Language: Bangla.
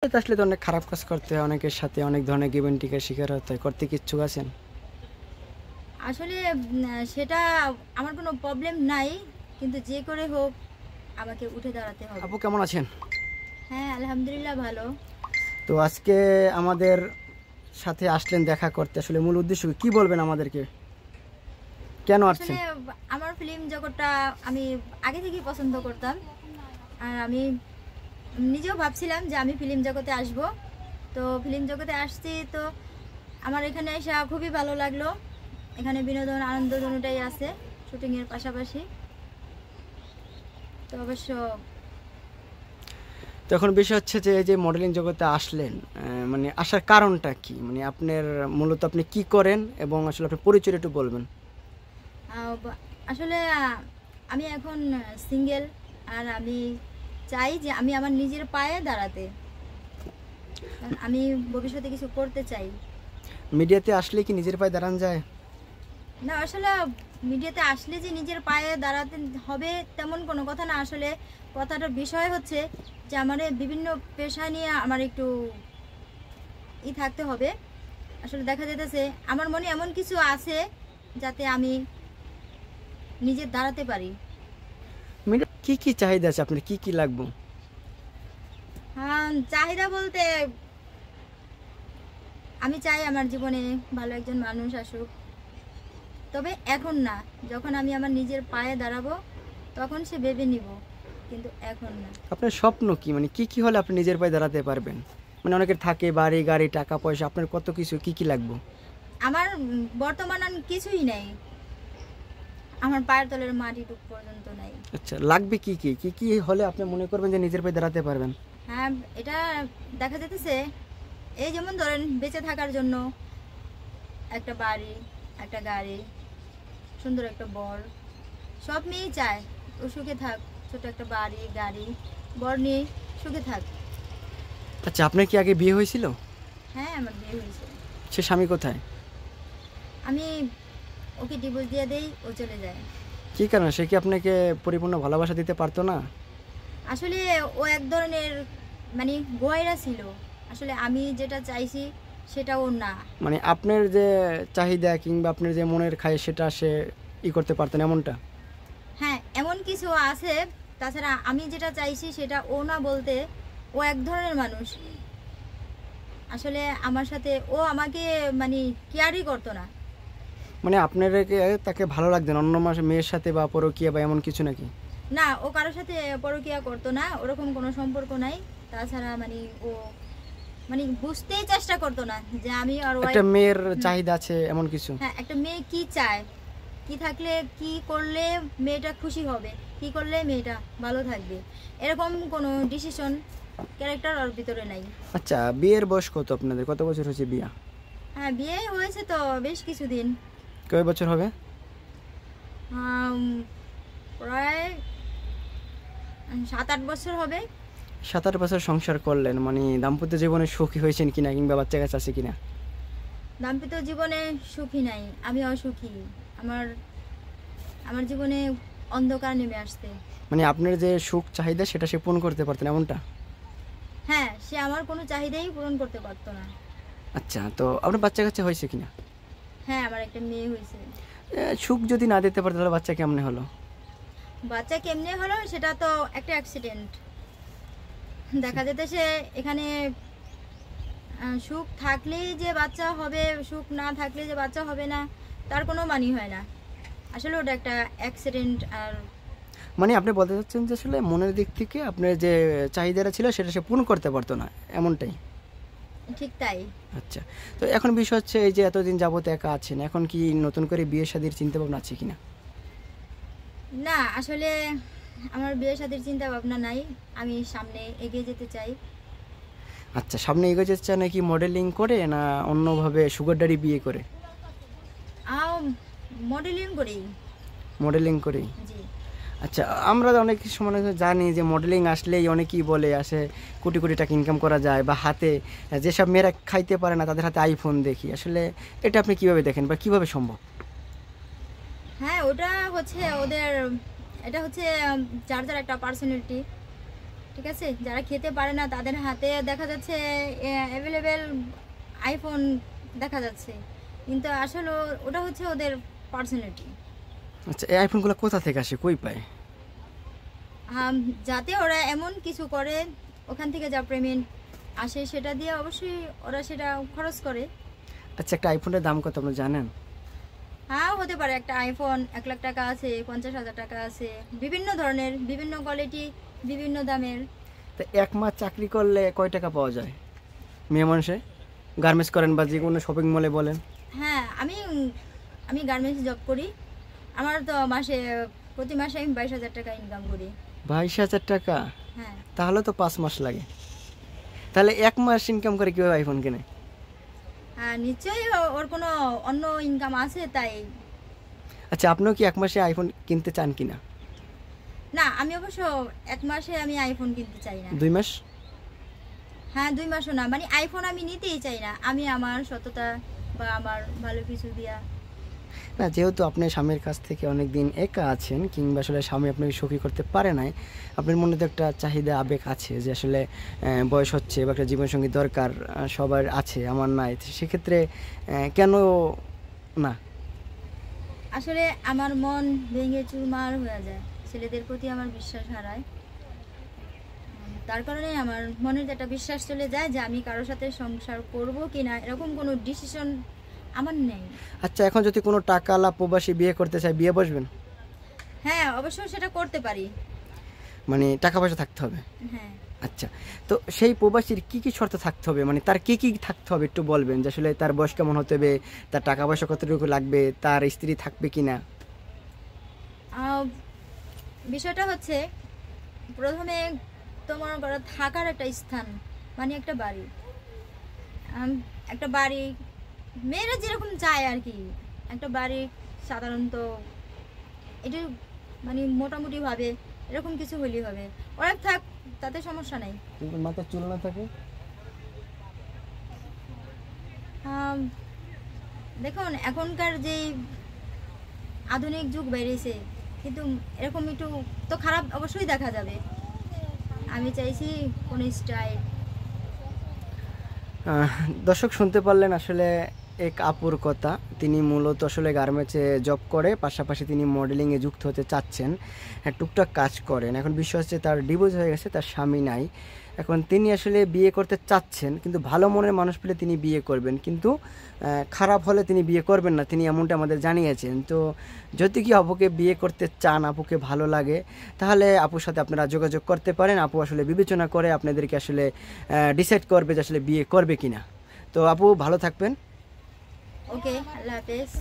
আসলে তো অনেক খারাপ কাজ করতে হয়, অনেকের সাথে অনেক ধরনের গিভ এন্ড টেকের শিকার হতে হয়। করতে কি ইচ্ছুক আছেন? আসলে সেটা আমার কোনো প্রবলেম নাই, কিন্তু যে করে হোক আমাকে উঠে দাঁড়াতে হবে। আপু কেমন আছেন? হ্যাঁ, আলহামদুলিল্লাহ ভালো। তো আজকে আমাদের সাথে আসলেন দেখা করতে, আসলে মূল উদ্দেশ্য কি বলবেন আমাদেরকে, কেন আসলে আসছেন? আমার ফিল্ম জগৎটা আমি আগে থেকেই পছন্দ করতাম, আর আমি নিজেও ভাবছিলাম যে আমি ফিল্ম জগতে আসব। তো ফিল্ম জগতে আসছি, তো আমার এখানে এসে খুবই ভালো লাগলো। এখানে বিনোদন আনন্দ দুটোটাই আছে শুটিংয়ের পাশাপাশি। তো অবশ্য তো এখন বিষয় হচ্ছে যে এই যে মডেলিং জগতে আসলেন, মানে আসার কারণটা কি, মানে আপনার মূলত আপনি কি করেন এবং আসলে আপনার পরিচয় একটু বলবেন। আসলে আমি এখন সিঙ্গেল, আর আমি চাই যে আমি আমার নিজের পায়ে দাঁড়াতে, কারণ আমি ভবিষ্যতে কিছু করতে চাই। মিডিয়াতে আসলে কি নিজের পায়ে দাঁড়ান যায়? না, আসলে মিডিয়াতে আসলে যে নিজের পায়ে দাঁড়াতে হবে তেমন কোনো কথা না। আসলে কথাটার বিষয় হচ্ছে যে আমার বিভিন্ন পেশা নিয়ে আমার একটু থাকতে হবে। আসলে দেখা যেতেছে আমার মনে এমন কিছু আছে যাতে আমি নিজে দাঁড়াতে পারি। মিডিয়া কি কি চাহিদা আছে আপনার, কি কি লাগবে? চাহিদা বলতে আমি চাই আমার জীবনে ভালো একজন মানুষ আসুক, তবে এখন না। যখন আমি আমার নিজের পায়ে দাঁড়াবো তখন সে ভেবে নিব, কিন্তু এখন না। আপনার স্বপ্ন কি, মানে কি কি হলে আপনি নিজের পায়ে দাঁড়াতে পারবেন? মানে অনেকের থাকে বাড়ি গাড়ি টাকা পয়সা, আপনার কত কিছু, কি কি লাগবে? আমার বর্তমান আর কিছুই নাই, আমার পায়ের তলের মাটিটুকু পর্যন্ত নাই। আচ্ছা, লাগবে কি কি, কি কি হলে আপনি মনে করবেন যে নিজের পায়ে দাঁড়াতে পারবেন? হ্যাঁ, এটা দেখা যেতেছে এই যেমন ধরেন বেঁচে থাকার জন্য একটা বাড়ি, একটা গাড়ি, সুন্দর একটা বর। সব মেয়েই চায় ও সুখে থাক, ছোট একটা বাড়ি গাড়ি বর নিয়ে সুখে থাক। আচ্ছা, আপনার কি আগে বিয়ে হয়েছিল? হ্যাঁ, আমার বিয়ে হয়েছে। সে স্বামী কোথায়? আমি ওকে ডিভোর্স দিয়ে দেই, ও চলে যায়। কি কারণে, সে কি আপনাকে পরিপূর্ণ ভালোবাসা দিতে পারতো না? আসলে ও এক ধরনের মানে গোয়েরা ছিল। আসলে আমি যেটা চাইছি সেটা ওর না। মানে আপনার যে চাহিদা কিংবা আপনার যে মনের খায় সেটা সে করতে পারতেন এমনটা? হ্যাঁ, এমন কিছু আছে। তাছাড়া আমি যেটা চাইছি সেটা ও না বলতে, ও এক ধরনের মানুষ। আসলে আমার সাথে ও আমাকে মানে কেয়ারই করতো না। মানে আপনার তাকে ভালো লাগতেন অন্য মেয়ের সাথে বা পরকীয়া বা এমন কিছু নাকি? না, ও কারোর সাথে পরকীয়া করতো না, ওরকম কোনো সম্পর্ক নাই। তাছাড়া মানে ও মানে বুঝতেই চেষ্টা করতো না যে আমি আর একটা ওয়াইফ। মেয়ের চাহিদা আছে এমন কিছু? হ্যাঁ, একটা মেয়ে কি চায়, কি থাকলে কি করলে মেয়েটা খুশি হবে, কি করলে মেয়েটা ভালো থাকবে, এরকম কোনো ডিসিশন ক্যারেক্টার ওর ভিতরে নাই। আচ্ছা, বিয়ের বয়স কত আপনাদের, কত বছর হয়েছে বিয়া? হ্যাঁ, বিয়ে হয়েছে তো বেশ কিছুদিন। কয় বছর হবে? আম, প্রায় 7-8 বছর হবে। 7-8 বছর সংসার করলেন, মানে দাম্পত্য জীবনে সুখী হয়েছেন কিনা কিংবা বাচ্চা কাচ্চা আছে কিনা? দাম্পত্য জীবনে সুখী নাই, আমি অসুখী। আমার আমার জীবনে অন্ধকার নেমে আসছে। মানে আপনার যে সুখ চাহিদা সেটা সে পূরণ করতে পারতেন এমনটা? হ্যাঁ, সে আমার কোনো চাহিদাই পূরণ করতে পারতো না। আচ্ছা, তো আপনার বাচ্চা কাচ্চা হয়েছে কিনা? হ্যাঁ, আমার একটা মেয়ে হয়েছে। সুখ যদি না দিতে পারতো তাহলে বাচ্চা কেমনে হলো? বাচ্চা কেমনে হলো সেটা তো একটা অ্যাক্সিডেন্ট। দেখা যেতে সে এখানে সুখ থাকলেই যে বাচ্চা হবে, সুখ না থাকলে যে বাচ্চা হবে না, তার কোনো মানি হয় না। আসলে ওটা একটা অ্যাক্সিডেন্ট। আর মানে আপনি বলতে চাচ্ছেন যে আসলে মনের দিক থেকে আপনার যে চাহিদাটা ছিল সেটা সে পূরণ করতে পারতো না, এমনটাই? ঠিক তাই। আচ্ছা, তো এখন বিষয় হচ্ছে এই যে এতদিন যাবত একা আছেন, এখন কি নতুন করে বিয়ে শাদীর চিন্তা ভাবনা আছে কিনা? না, আসলে আমার বিয়ে শাদীর চিন্তা ভাবনা নাই। আমি সামনে এগিয়ে যেতে চাই। আচ্ছা, সামনে এগোতে চাচ্ছে নাকি মডেলিং করে না অন্যভাবে সুগার ড্যাডি বিয়ে করে? মডেলিং করি। মডেলিং করেই? জি। আচ্ছা, আমরা অনেক সময় জানি যে মডেলিং আসলেই অনেকেই বলে আসে কোটি কোটি টাকা ইনকাম করা যায়, বা হাতে যেসব মেয়েরা খাইতে পারে না তাদের হাতে আইফোন দেখি, আসলে এটা আপনি কিভাবে দেখেন বা কিভাবে সম্ভব? হ্যাঁ, ওটা হচ্ছে ওদের, এটা হচ্ছে যার যার একটা পার্সোনালিটি। ঠিক আছে, যারা খেতে পারে না তাদের হাতে দেখা যাচ্ছে অ্যাভেলেবেল আইফোন দেখা যাচ্ছে, কিন্তু আসলে ওটা হচ্ছে ওদের পার্সোনালিটি। আচ্ছা, এই আইফোনগুলো কোথা থেকে আসে, কই পায়? যাতে ওরা এমন কিছু করে ওখান থেকে যা পেমেন্ট আসে সেটা দিয়ে অবশ্যই ওরা সেটা খরচ করে। আচ্ছা, একটা আইফোনের দাম কত আপনি জানেন? হ্যাঁ, হতে পারে। একটা আইফোন 1 লাখ টাকা আছে, 50,000 টাকা আছে, বিভিন্ন ধরনের, বিভিন্ন কোয়ালিটি, বিভিন্ন দামের। তো 1 মাস চাকরি করলে কয় টাকা পাওয়া যায় মেয়ে মানুষে? গার্মেন্টস করেন বা যে কোনো শপিং মলে বলেন। হ্যাঁ, আমি গার্মেন্টস জব করি। আমার তো প্রতি মাসে আমি 22,000 টাকা ইনকাম করি। 22,000 টাকা? হ্যাঁ। তাহলে তো 5 মাস লাগে। তাহলে 1 মাস ইনকাম করে কীভাবে আইফোন কেনে? নিশ্চয়ই ওর কোনো অন্য ইনকাম আছে তাই। আচ্ছা, আপনিও কি 1 মাসে আইফোন কিনতে চান কিনা? না, আমি অবশ্য 1 মাসে আমি আইফোন কিনতে চাই না। 2 মাস? হ্যাঁ, 2 মাসও না, মানে আইফোন আমি নিতেই চাই না। আমি আমার সততা বা আমার ভালো কিছু দিয়া। না, যেহেতু আপনি স্বামীর কাছ থেকে অনেক দিন একা আছেন, কিংবা আসলে স্বামী আপনাকে সুখী করতে পারে নাই, আপনার মনে তো একটা চাহিদা আবেগ আছে যে আসলে বয়স হচ্ছে বা একটা জীবনসঙ্গী দরকার, সবার আছে, আমার নাই। তো সেক্ষেত্রে কেন না? আসলে আমার মন ভেঙে চুরমার হয়ে যায়, ছেলেদের প্রতি আমার বিশ্বাস হারায়। তার কারণে আমার মনের একটা বিশ্বাস চলে যায় যে আমি কারোর সাথে সংসার করব কিনা, এরকম কোনো ডিসিশন আমার নেই। আচ্ছা, এখন যদি কোনো টাকাওয়ালা প্রবাসী বিয়ে করতে চায়, বিয়ে বসবেন? হ্যাঁ, অবশ্যই সেটা করতে পারি। মানে টাকা পয়সা থাকতে হবে? হ্যাঁ। আচ্ছা, তো সেই প্রবাসীর কি কি শর্ত থাকতে হবে, মানে তার কি কি থাকতে হবে একটু বলবেন, যে আসলে তার বয়স কেমন হতে হবে, তার টাকা পয়সা কতটুকু লাগবে, তার স্ত্রী থাকবে কিনা? বিষয়টা হচ্ছে, প্রথমে তোমার ঘরে থাকার একটা স্থান, মানে একটা বাড়ি। একটা বাড়ি মেয়েরা যেরকম চায় আর কি, একটা বাড়ি সাধারণত এটা মানে মোটামুটি ভাবে এরকম কিছু হলেই হবে। ওরা থাক, তাতে সমস্যা নাই। মাথায় চুল না থাকে? দেখুন, এখনকার যে আধুনিক যুগ বেরিয়েছে, কিন্তু এরকম একটু তো খারাপ অবশ্যই দেখা যাবে। আমি চাইছি কোন স্টাইল। দর্শক শুনতে পারলেন আসলে এক আপুর কথা। তিনি মূলত আসলে গার্মেন্টসে জব করে, পাশাপাশি তিনি মডেলিংয়ে যুক্ত হতে চাচ্ছেন, টুকটাক কাজ করেন। এখন বিষয় হচ্ছে তার ডিভোর্স হয়ে গেছে, তার স্বামী নাই। এখন তিনি আসলে বিয়ে করতে চাচ্ছেন, কিন্তু ভালো মনের মানুষ পেলে তিনি বিয়ে করবেন, কিন্তু খারাপ হলে তিনি বিয়ে করবেন না, তিনি এমনটা আমাদের জানিয়েছেন। তো যদি কি আপুকে বিয়ে করতে চান, আপুকে ভালো লাগে, তাহলে আপুর সাথে আপনারা যোগাযোগ করতে পারেন। আপু আসলে বিবেচনা করে আপনাদেরকে আসলে ডিসাইড করবে যে আসলে বিয়ে করবে কিনা। তো আপু ভালো থাকবেন। ওকে, আল্লাহ হাফেজ।